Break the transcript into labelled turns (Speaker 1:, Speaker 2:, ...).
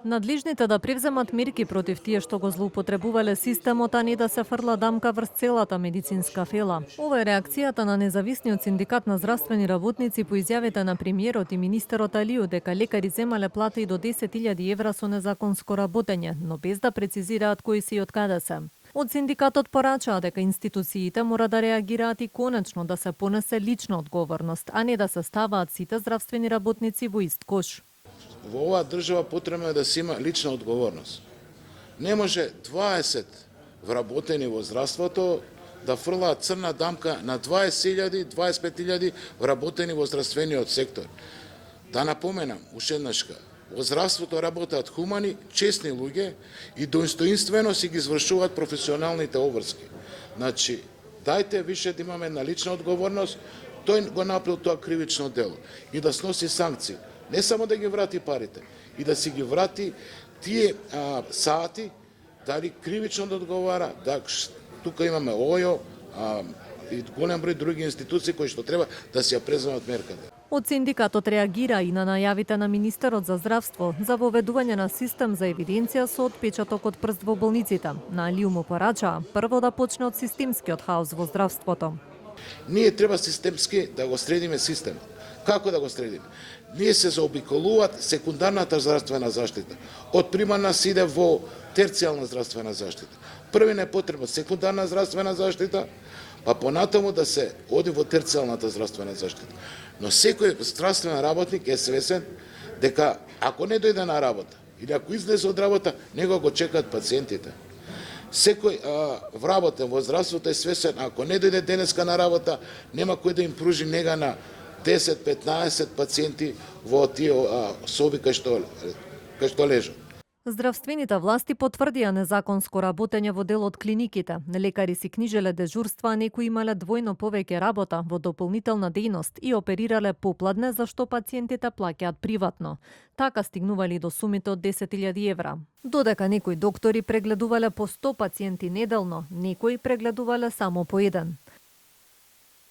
Speaker 1: Надлежните да превземат мерки против тие што го злоупотребувале системот, а не да се фрла дамка врз целата медицинска фела. Ова е реакцијата на независниот синдикат на здравствени работници по изјавите на премиерот и министерот Алију дека лекари земале плати и до 10.000 евра со незаконско работење, но без да прецизираат кои се и од каде се. Од синдикатот порачаа дека институциите мора да реагираат и конечно да се понесе лична одговорност, а не да се ставаат сите здравствени работници во ист кош.
Speaker 2: Во оваа држава потребно е да се има лична одговорност. Не може 20 вработени во здравството да фрлаат црна дамка на 20.000, 25.000 вработени во здравствениот сектор. Да напоменам, уште еднашка, во здравството работат хумани, честни луѓе и достоинствено си ги извршуваат професионалните обврски. Значи, дајте више да имаме на лична одговорност, тој го направил тоа кривично дело и да сноси санкции. Не само да ги врати парите, и да си ги врати тие сати, дали кривично да одговара, да тука имаме ОЈО и голем број други институции кои што треба да се ја преземат мерката.
Speaker 1: Од синдикатот реагира и на најавите на министерот за здравство за воведување на систем за евиденција со отпечаток од прст во болниците. На Алију му порачаа прво да почне од системскиот хаос во здравството.
Speaker 2: Ние треба системски да го средиме системот. Како да го средиме? Ние се заобиколуваат секундарната здравствена заштита. Од примарна се иде во терцијална здравствена заштита. Први не потребна секундарна здравствена заштита, па понатаму да се оди во терцијалната здравствена заштита. Но секој здравствен работник е свесен дека ако не дојде на работа или ако излезе од работа, него го чекаат пациентите. Секој вработен во здравството е свесен, ако не дојде денеска на работа, нема кој да им пружи нега на 10-15 пациенти во тие соби кај што лежат.
Speaker 1: Здравствените власти потврдија незаконско работење во дел од клиниките. Лекари си книжеле дежурства, а некои имале двојно повеќе работа во дополнителна дејност и оперирале попладне за што пациентите плаќаат приватно. Така стигнували до сумите од 10.000 евра. Додека некои доктори прегледувале по 100 пациенти неделно, некои прегледувале само по еден.